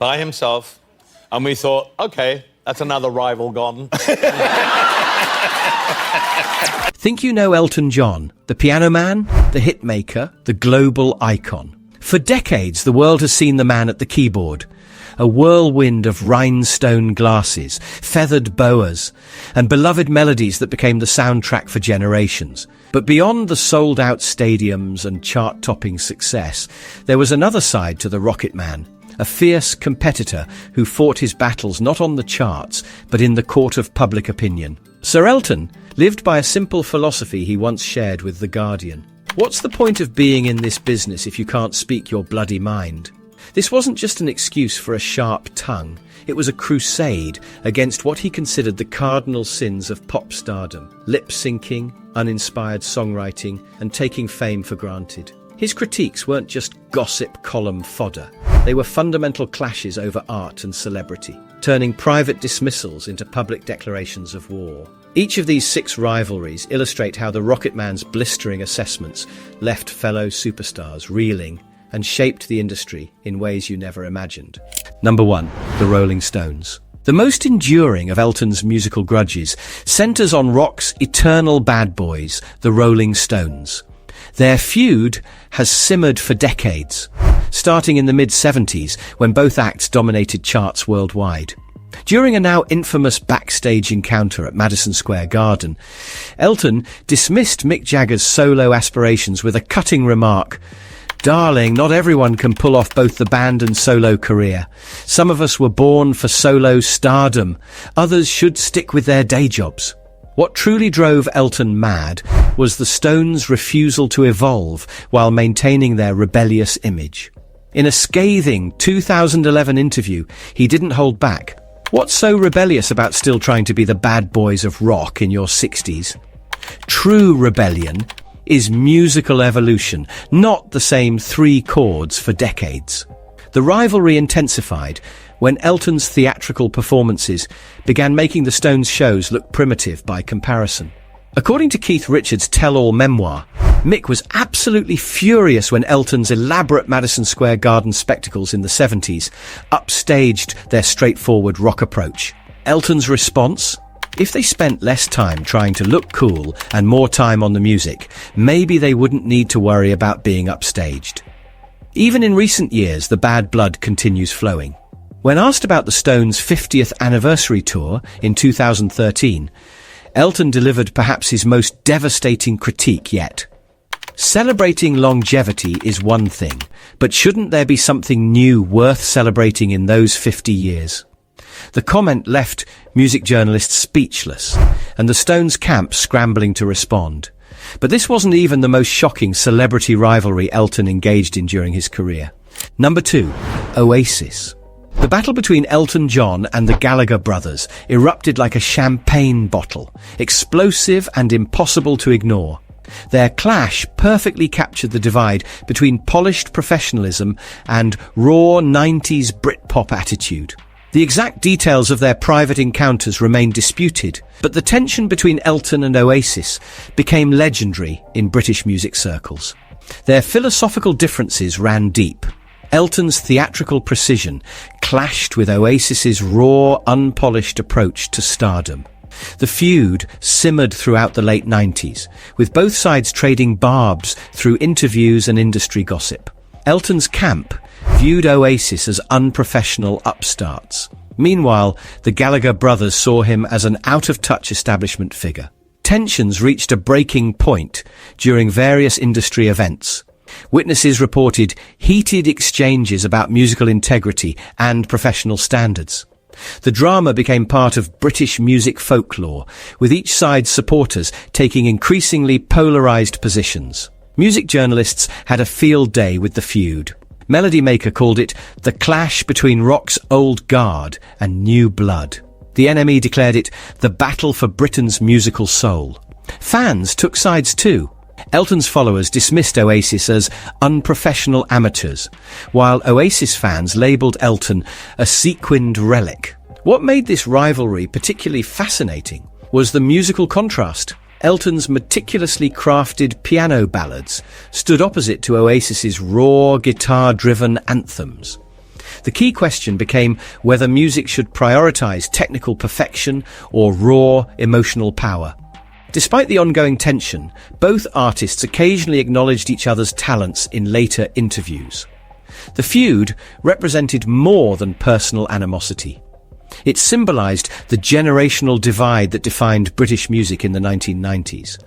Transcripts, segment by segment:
by himself, and we thought, OK, that's another rival gone. Think you know Elton John, the piano man, the hit maker, the global icon? For decades, the world has seen the man at the keyboard. A whirlwind of rhinestone glasses, feathered boas, and beloved melodies that became the soundtrack for generations. But beyond the sold-out stadiums and chart-topping success, there was another side to the Rocket Man, a fierce competitor who fought his battles not on the charts, but in the court of public opinion. Sir Elton lived by a simple philosophy he once shared with The Guardian. What's the point of being in this business if you can't speak your bloody mind? This wasn't just an excuse for a sharp tongue. It was a crusade against what he considered the cardinal sins of pop stardom: lip-syncing, uninspired songwriting, and taking fame for granted. His critiques weren't just gossip column fodder. They were fundamental clashes over art and celebrity, turning private dismissals into public declarations of war. Each of these 6 rivalries illustrate how the Rocket Man's blistering assessments left fellow superstars reeling and shaped the industry in ways you never imagined. Number 1. The Rolling Stones. The most enduring of Elton's musical grudges centers on rock's eternal bad boys, the Rolling Stones. Their feud has simmered for decades, starting in the mid-70s when both acts dominated charts worldwide. During a now infamous backstage encounter at Madison Square Garden, Elton dismissed Mick Jagger's solo aspirations with a cutting remark: "Darling, not everyone can pull off both the band and solo career. Some of us were born for solo stardom. Others should stick with their day jobs." What truly drove Elton mad was the Stones' refusal to evolve while maintaining their rebellious image. In a scathing 2011 interview, he didn't hold back. "What's so rebellious about still trying to be the bad boys of rock in your 60s? True rebellion is musical evolution, not the same 3 chords for decades." The rivalry intensified when Elton's theatrical performances began making the Stones' shows look primitive by comparison. According to Keith Richards' tell-all memoir, Mick was absolutely furious when Elton's elaborate Madison Square Garden spectacles in the 70s upstaged their straightforward rock approach. Elton's response? If they spent less time trying to look cool and more time on the music, maybe they wouldn't need to worry about being upstaged. Even in recent years, the bad blood continues flowing. When asked about the Stones' 50th anniversary tour in 2013, Elton delivered perhaps his most devastating critique yet. "Celebrating longevity is one thing, but shouldn't there be something new worth celebrating in those 50 years? The comment left music journalists speechless, and the Stones camp scrambling to respond. But this wasn't even the most shocking celebrity rivalry Elton engaged in during his career. Number 2. Oasis. The battle between Elton John and the Gallagher brothers erupted like a champagne bottle, explosive and impossible to ignore. Their clash perfectly captured the divide between polished professionalism and raw 90s Britpop attitude. The exact details of their private encounters remain disputed, but the tension between Elton and Oasis became legendary in British music circles. Their philosophical differences ran deep. Elton's theatrical precision clashed with Oasis's raw, unpolished approach to stardom. The feud simmered throughout the late 90s, with both sides trading barbs through interviews and industry gossip. Elton's camp viewed Oasis as unprofessional upstarts. Meanwhile, the Gallagher brothers saw him as an out-of-touch establishment figure. Tensions reached a breaking point during various industry events. Witnesses reported heated exchanges about musical integrity and professional standards. The drama became part of British music folklore, with each side's supporters taking increasingly polarised positions. Music journalists had a field day with the feud. Melody Maker called it the clash between rock's old guard and new blood. The NME declared it the battle for Britain's musical soul. Fans took sides too. Elton's followers dismissed Oasis as unprofessional amateurs, while Oasis fans labelled Elton a sequined relic. What made this rivalry particularly fascinating was the musical contrast. Elton's meticulously crafted piano ballads stood opposite to Oasis's raw, guitar-driven anthems. The key question became whether music should prioritize technical perfection or raw emotional power. Despite the ongoing tension, both artists occasionally acknowledged each other's talents in later interviews. The feud represented more than personal animosity. It symbolized the generational divide that defined British music in the 1990s.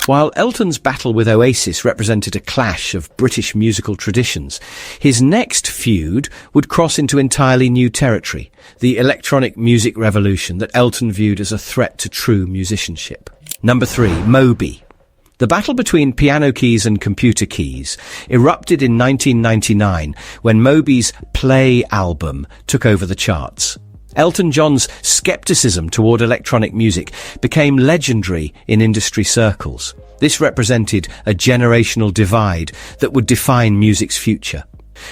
While Elton's battle with Oasis represented a clash of British musical traditions, his next feud would cross into entirely new territory, the electronic music revolution that Elton viewed as a threat to true musicianship. Number 3, Moby. The battle between piano keys and computer keys erupted in 1999 when Moby's Play album took over the charts. Elton John's skepticism toward electronic music became legendary in industry circles. This represented a generational divide that would define music's future.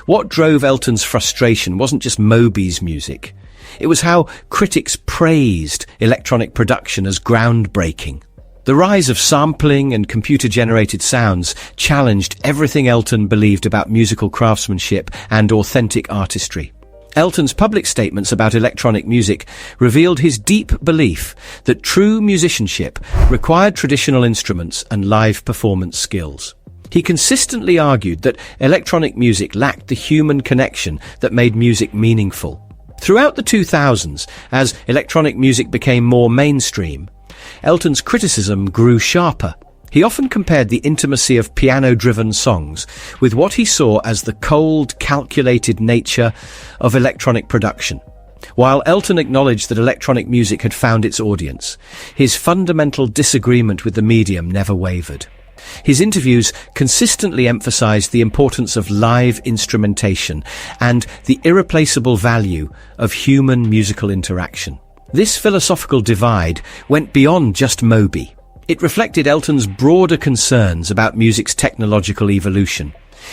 What drove Elton's frustration wasn't just Moby's music. It was how critics praised electronic production as groundbreaking. The rise of sampling and computer-generated sounds challenged everything Elton believed about musical craftsmanship and authentic artistry. Elton's public statements about electronic music revealed his deep belief that true musicianship required traditional instruments and live performance skills. He consistently argued that electronic music lacked the human connection that made music meaningful. Throughout the 2000s, as electronic music became more mainstream, Elton's criticism grew sharper. He often compared the intimacy of piano-driven songs with what he saw as the cold, calculated nature of electronic production. While Elton acknowledged that electronic music had found its audience, his fundamental disagreement with the medium never wavered. His interviews consistently emphasized the importance of live instrumentation and the irreplaceable value of human musical interaction. This philosophical divide went beyond just Moby. It reflected Elton's broader concerns about music's technological evolution.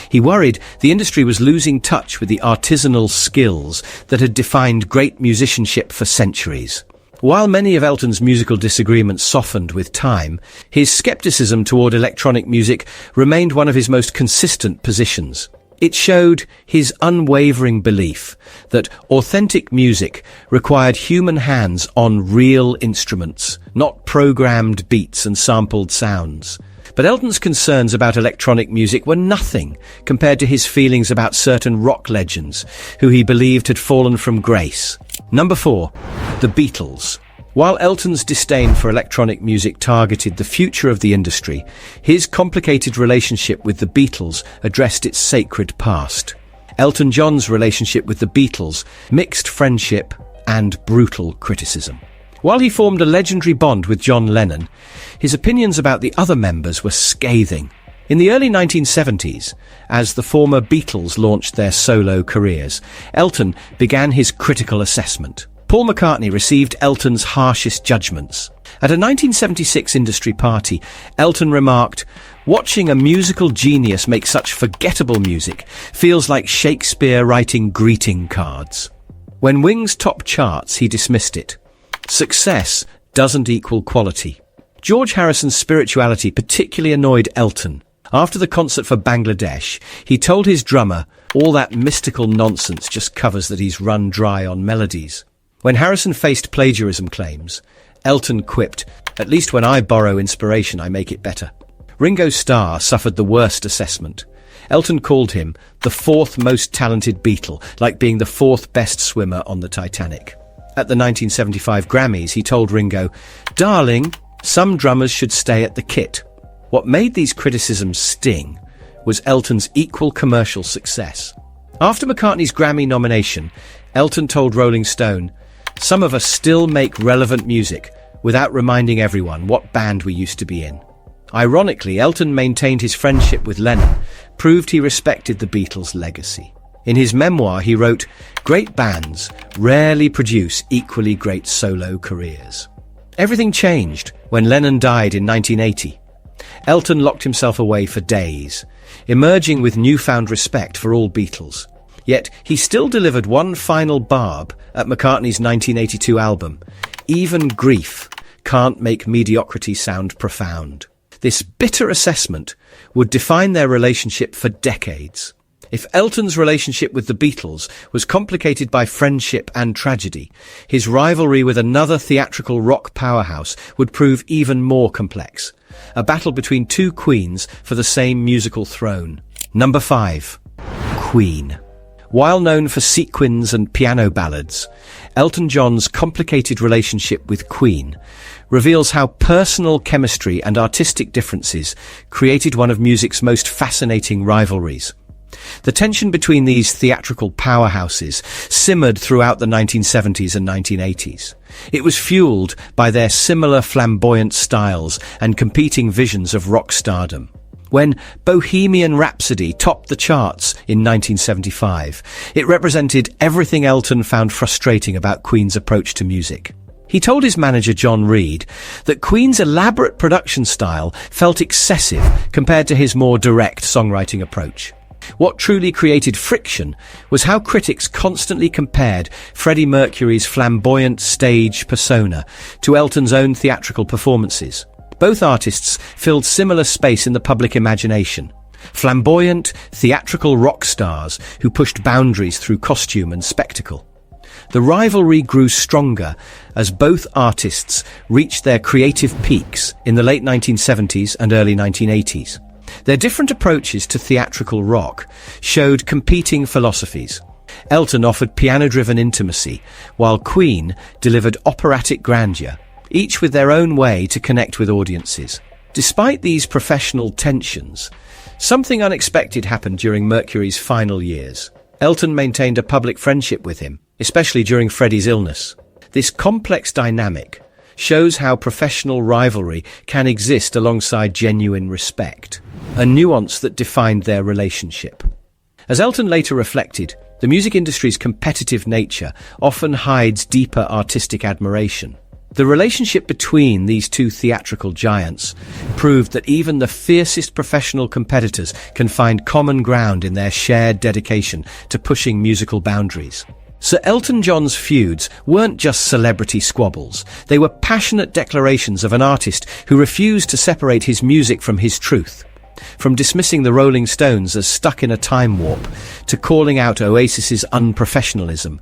He worried the industry was losing touch with the artisanal skills that had defined great musicianship for centuries. While many of Elton's musical disagreements softened with time, his skepticism toward electronic music remained one of his most consistent positions. It showed his unwavering belief that authentic music required human hands on real instruments, not programmed beats and sampled sounds. But Elton's concerns about electronic music were nothing compared to his feelings about certain rock legends who he believed had fallen from grace. Number 4, the Beatles. While Elton's disdain for electronic music targeted the future of the industry, his complicated relationship with the Beatles addressed its sacred past. Elton John's relationship with the Beatles mixed friendship and brutal criticism. While he formed a legendary bond with John Lennon, his opinions about the other members were scathing. In the early 1970s, as the former Beatles launched their solo careers, Elton began his critical assessment. Paul McCartney received Elton's harshest judgments. At a 1976 industry party, Elton remarked, "Watching a musical genius make such forgettable music feels like Shakespeare writing greeting cards." When Wings topped charts, he dismissed it. Success doesn't equal quality. George Harrison's spirituality particularly annoyed Elton. After the concert for Bangladesh, he told his drummer, "All that mystical nonsense just covers that he's run dry on melodies." When Harrison faced plagiarism claims, Elton quipped, "At least when I borrow inspiration, I make it better." Ringo Starr suffered the worst assessment. Elton called him the 4th most talented Beatle, like being the 4th best swimmer on the Titanic. At the 1975 Grammys, he told Ringo, "Darling, some drummers should stay at the kit." What made these criticisms sting was Elton's equal commercial success. After McCartney's Grammy nomination, Elton told Rolling Stone, "Some of us still make relevant music without reminding everyone what band we used to be in." Ironically, Elton maintained his friendship with Lennon, proved he respected the Beatles' legacy. In his memoir, he wrote, "Great bands rarely produce equally great solo careers." Everything changed when Lennon died in 1980. Elton locked himself away for days, emerging with newfound respect for all Beatles. Yet he still delivered one final barb at McCartney's 1982 album, "Even grief can't make mediocrity sound profound." This bitter assessment would define their relationship for decades. If Elton's relationship with the Beatles was complicated by friendship and tragedy, his rivalry with another theatrical rock powerhouse would prove even more complex. A battle between two queens for the same musical throne. Number 5. Queen. While known for sequins and piano ballads, Elton John's complicated relationship with Queen reveals how personal chemistry and artistic differences created one of music's most fascinating rivalries. The tension between these theatrical powerhouses simmered throughout the 1970s and 1980s. It was fueled by their similar flamboyant styles and competing visions of rock stardom. When Bohemian Rhapsody topped the charts in 1975, it represented everything Elton found frustrating about Queen's approach to music. He told his manager John Reid that Queen's elaborate production style felt excessive compared to his more direct songwriting approach. What truly created friction was how critics constantly compared Freddie Mercury's flamboyant stage persona to Elton's own theatrical performances. Both artists filled similar space in the public imagination. Flamboyant, theatrical rock stars who pushed boundaries through costume and spectacle. The rivalry grew stronger as both artists reached their creative peaks in the late 1970s and early 1980s. Their different approaches to theatrical rock showed competing philosophies. Elton offered piano-driven intimacy, while Queen delivered operatic grandeur, each with their own way to connect with audiences. Despite these professional tensions, something unexpected happened during Mercury's final years. Elton maintained a public friendship with him, especially during Freddie's illness. This complex dynamic shows how professional rivalry can exist alongside genuine respect, a nuance that defined their relationship. As Elton later reflected, the music industry's competitive nature often hides deeper artistic admiration. The relationship between these two theatrical giants proved that even the fiercest professional competitors can find common ground in their shared dedication to pushing musical boundaries. Sir Elton John's feuds weren't just celebrity squabbles. They were passionate declarations of an artist who refused to separate his music from his truth. From dismissing the Rolling Stones as stuck in a time warp to calling out Oasis's unprofessionalism,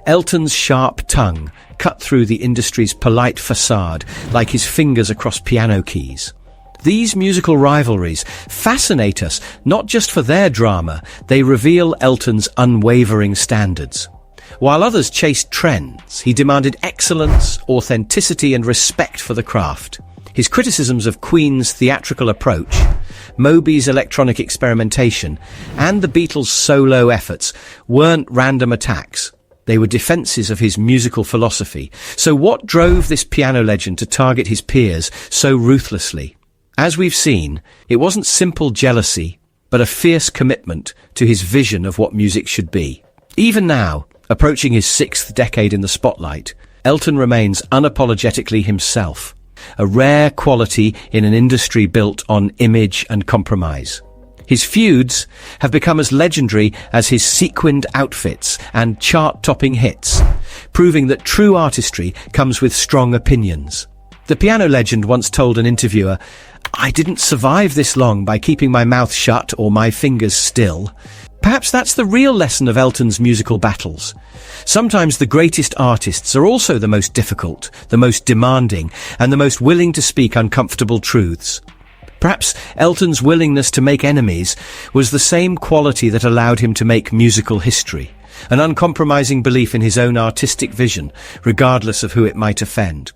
Elton's sharp tongue cut through the industry's polite facade like his fingers across piano keys. These musical rivalries fascinate us not just for their drama, they reveal Elton's unwavering standards. While others chased trends, he demanded excellence, authenticity, and respect for the craft. His criticisms of Queen's theatrical approach, Moby's electronic experimentation, and the Beatles' solo efforts weren't random attacks. They were defenses of his musical philosophy. So what drove this piano legend to target his peers so ruthlessly? As we've seen, it wasn't simple jealousy, but a fierce commitment to his vision of what music should be. Even now, approaching his 6th decade in the spotlight, Elton remains unapologetically himself, a rare quality in an industry built on image and compromise. His feuds have become as legendary as his sequined outfits and chart-topping hits, proving that true artistry comes with strong opinions. The piano legend once told an interviewer, "I didn't survive this long by keeping my mouth shut or my fingers still." Perhaps that's the real lesson of Elton's musical battles. Sometimes the greatest artists are also the most difficult, the most demanding, and the most willing to speak uncomfortable truths. Perhaps Elton's willingness to make enemies was the same quality that allowed him to make musical history, an uncompromising belief in his own artistic vision, regardless of who it might offend.